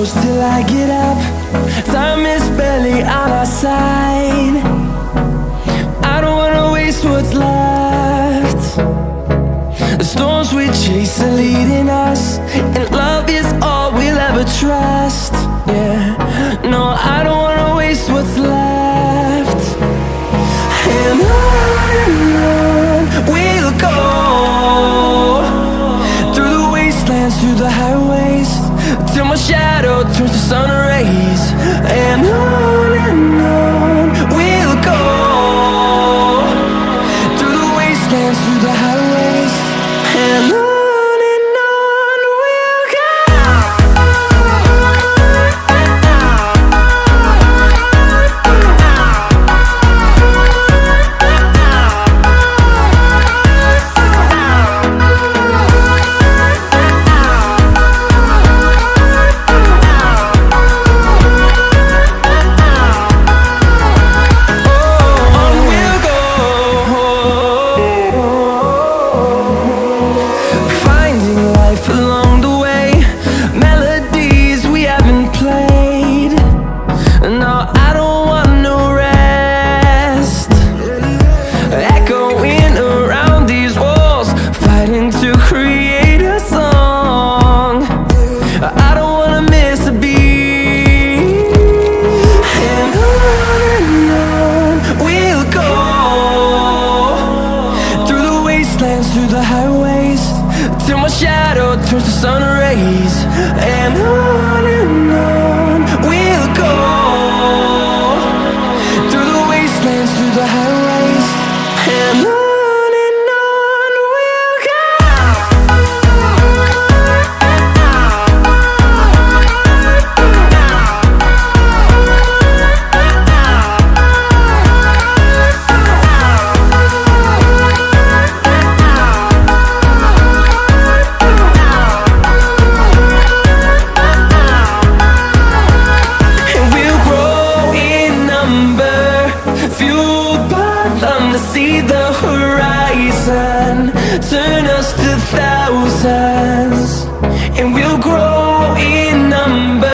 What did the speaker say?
close till I get up. Time is barely on our side. I don't wanna waste what's left. The storms we chase are leading us, and love is all we'll ever trust. Yeah, no, I don't wanna waste what's left. And on we'll go, through the wastelands, through the highways, till my shadow turns to sun rays. And on we'll go, through the wastelands, through the highways, and on we'll go. Through the highways, till my shadow turns to sun rays. And on we'll go, through the wastelands, through the highways, and on. To see the horizon turn us to thousands, and we'll grow in number.